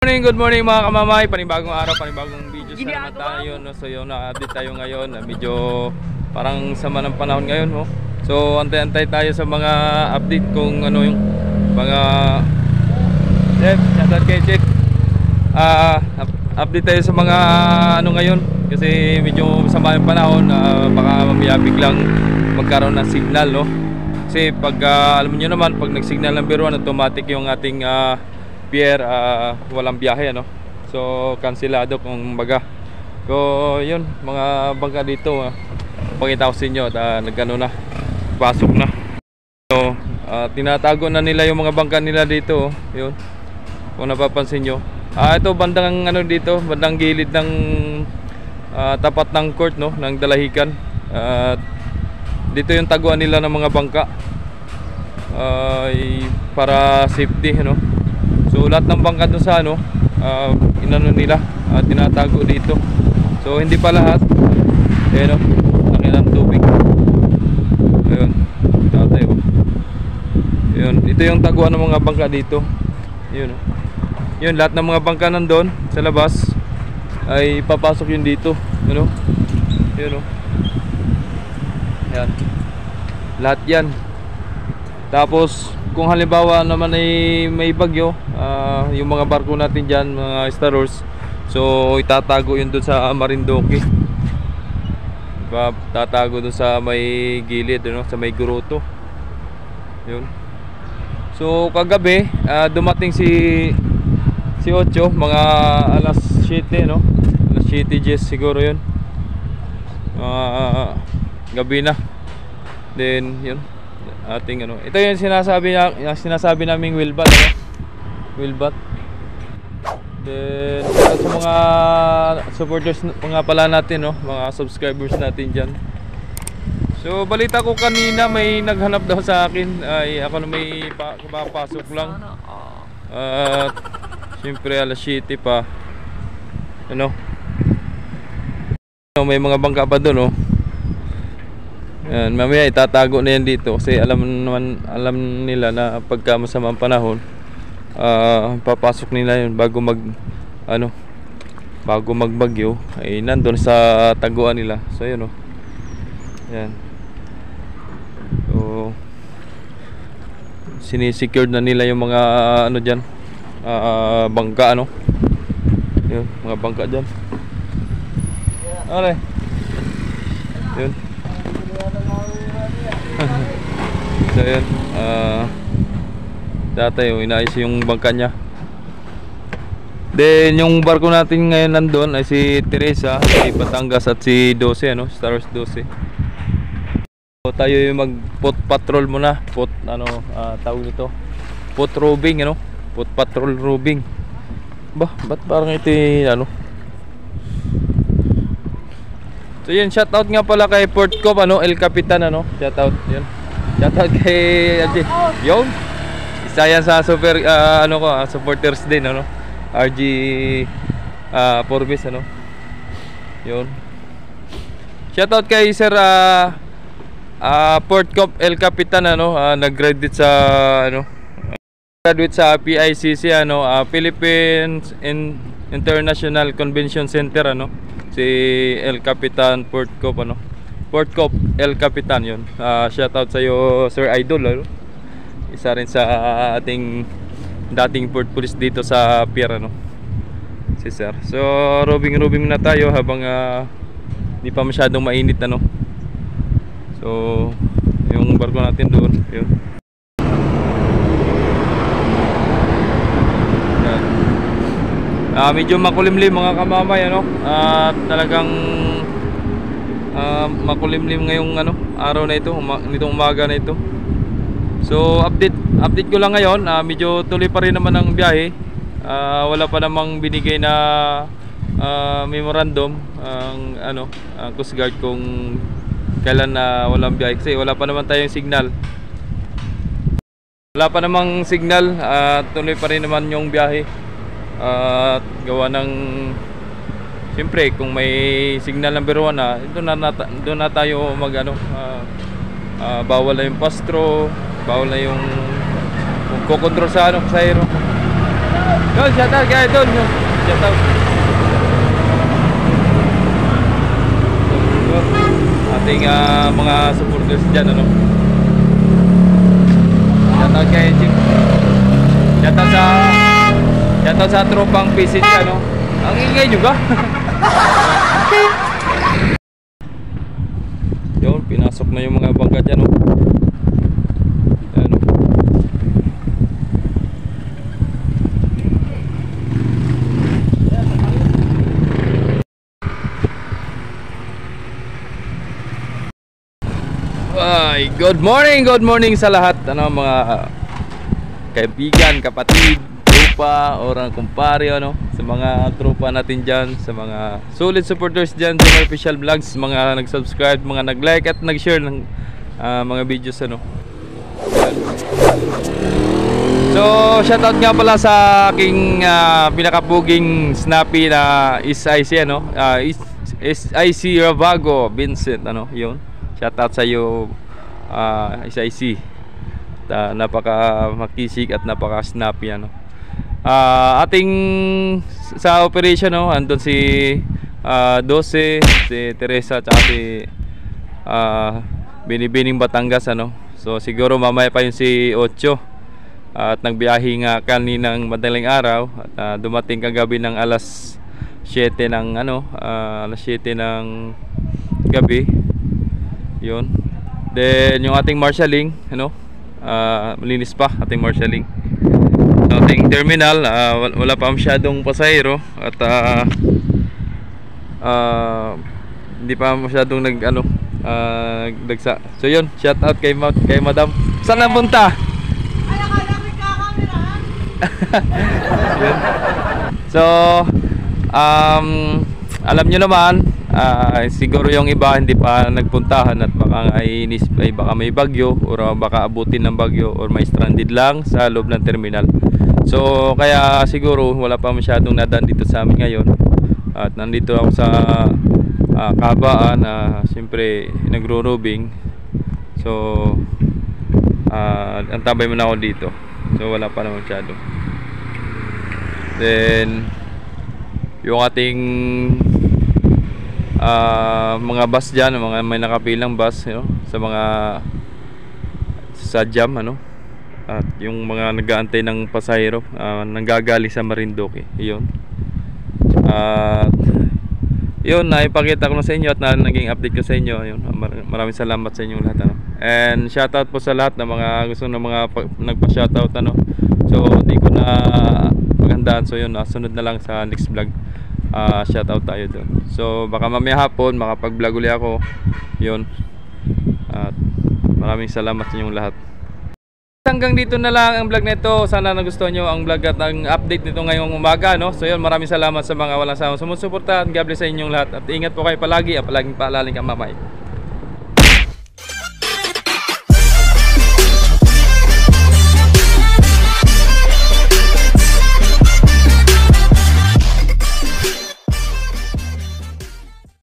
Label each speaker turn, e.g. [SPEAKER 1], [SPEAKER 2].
[SPEAKER 1] Good morning mga kamamay, panibagong araw, panibagong video sa naman tayo, no? So yun, na-update tayo ngayon, medyo parang sama ng panahon ngayon, no? So antay-antay tayo sa mga update kung ano yung mga shoutout kay Chef. Update tayo sa mga ano ngayon kasi medyo sama ng panahon, baka mamaya biglang magkaroon ng signal, no? Kasi pag alam niyo naman, pag nag-signal ng Bureau, automatic yung ating pier, walang biyahe, ano? So kansilado kung baga. So yun, mga bangka dito, pakita ko sa inyo at nagano na, pasok na. So tinatago na nila yung mga bangka nila dito, yun, kung napapansin nyo. Ito bandang ano dito, bandang gilid ng tapat ng court, no, ng Dalahican. Dito yung taguan nila ng mga bangka para safety, no. So lahat ng bangka doon sa ano, inano nila, tinatago dito. So hindi pa lahat. Ayan, laki ng tubig. Ayun, tatay, oh. Ayun, ito yung taguan ng mga bangka dito. Ayun, yun, lahat ng mga bangka nandun sa labas ay papasok yun dito, ano? Ayun, oh. Ayan, lahat yan. Tapos kung halimbawa naman ay may bagyo, yung mga barko natin dyan, mga starors, so itatago yun doon sa Marinduque, diba? Tatago doon sa may gilid, no? Sa may Guruto, yun. So kagabi dumating si Ocho, mga alas 7, no? Alas 7 siguro yun, gabi na. Then yun, ating ano, ito yung sinasabi naming wheelbat, ano? Wheelbat. Then sa mga supporters mga pala natin, no, mga subscribers natin dyan. So balita ko kanina may naghanap daw sa akin, ay ako na may papasok lang. Siyempre alas 7 pa, ano, may mga bangka pa doon, no. Yan, mamaya itatago na yan dito kasi alam nila na pagka masamang panahon, papasok nila yun bago magbagyo ay nandun sa taguan nila. So yun, oh. Yan. So sinisecure na nila yung mga ano dyan, bangka, ano. Yun, mga bangka dyan. Okay. Yun. So yun, dati inaayos yung bangka niya. Then yung barko natin ngayon nandun ay si Teresa, si Batangas at si 12, ano, Stars 12. So tayo yung mag-pot patrol muna, tawag nito, pot roving, ano, pot patrol roving. Ba't parang ito ano. So yun, shoutout nga pala kay Port Cop, ano, El Capitan, ano, shoutout, yun. Shoutout kay RG. Yun, isa yan sa super, supporters din, ano, RG Forbes, ano. Yun. Shoutout kay Sir Port Cop El Capitan, ano, nag-graduate sa, ano, graduate sa PICC, ano, Philippines International Convention Center, ano. Si El Capitan Port Cop, ano, Port Cop El Capitan, yun. Shoutout sa iyo, Sir Idol, ano? Isa rin sa ating dating port police dito sa pier, ano, si Sir. So roving na tayo habang di pa masyadong mainit, ano. So yung barko natin doon, yun. Medyo makulimlim mga kamamay, ano, at talagang makulimlim ngayong ano, araw na ito, nitong umaga na ito. So update ko lang ngayon, medyo tuloy pa rin naman ang biyahe. Wala pa namang binigay na memorandum ang Coast Guard kung kailan na walang biyahe, kasi wala pa naman tayong signal. Wala pa namang signal, tuloy pa rin naman yung biyahe. At gawa ng, siyempre kung may signal ng Bureau na, doon na tayo bawal na yung pastro, bawal na yung kukontrol sa sa aero. Yun, shoutout kay Idol. Yun, shoutout. So, ating mga supporters dyan, ano. Shoutout kay Chip. Shoutout sa tropang PCG, ano. Ang ingay nyo ba? Yun, pinasok na yung mga bangka dyan, no. Ano. Ay, good morning sa lahat, ano, mga kaibigan, kapatid, tropa, orang kumpare, ano, sa mga tropa natin dyan, sa mga solid supporters dyan sa mga official vlogs, mga nag-subscribe, mga nag-like at nag-share ng mga videos, ano. So, shoutout nga pala sa aking pinakapuging snappy na SIC, ano, SIC Ravago Vincent, ano, yun. Shoutout sa iyo, SIC. Napaka makisig at napaka snappy, ano. Ating sa operation, no, andun si 12, si Teresa, at si Binibining Batangas, ano. So siguro mamaya pa yung si 8 at nagbiyahe nga kaninang madaling araw at dumating kagabi ng alas 7 ng alas 7 ng gabi. Yun. Then yung ating marshalling, ano, malinis pa ating marshalling. So ating terminal, wala pa masyadong pasahero at hindi pa masyadong nagdagsa. So yun, shout out kay Madam. Saan napunta? So alam nyo naman, siguro yung iba hindi pa nagpuntahan at baka baka may bagyo or baka abutin ng bagyo or may stranded lang sa loob ng terminal. So kaya siguro wala pa masyadong nadaan dito sa amin ngayon. At nandito ako sa Kabaan, siyempre nagro-robing. So antabay muna ako dito. So wala pa naman masyado. Then yung ating mga bus dyan, mga may nakapilang bus, you know, sa mga sa jam, ano, at yung mga nag-aantay ng pasahero, nanggagaling sa Marinduque. Yun. Yun, naipakita ko na sa inyo at naging update ko sa inyo. Yun, maraming salamat sa inyong lahat, ano. And shoutout po sa lahat ng mga gusto ng mga nagpa-shoutout, ano. So di ko na magandaan. So yun, sunod na lang sa next vlog. Shoutout tayo doon. So baka mamaya hapon makapag-vlog ulit ako. Yun. At maraming salamat sa inyong lahat. Hanggang dito na lang ang vlog nito. Sana nagustuhan nyo ang vlog at ang update nito ngayong umaga, no? So yun, maraming salamat sa mga walang sawang sumusuporta. God bless sa inyong lahat. At ingat po kayo palagi. At palaging paalaling ka, mamay.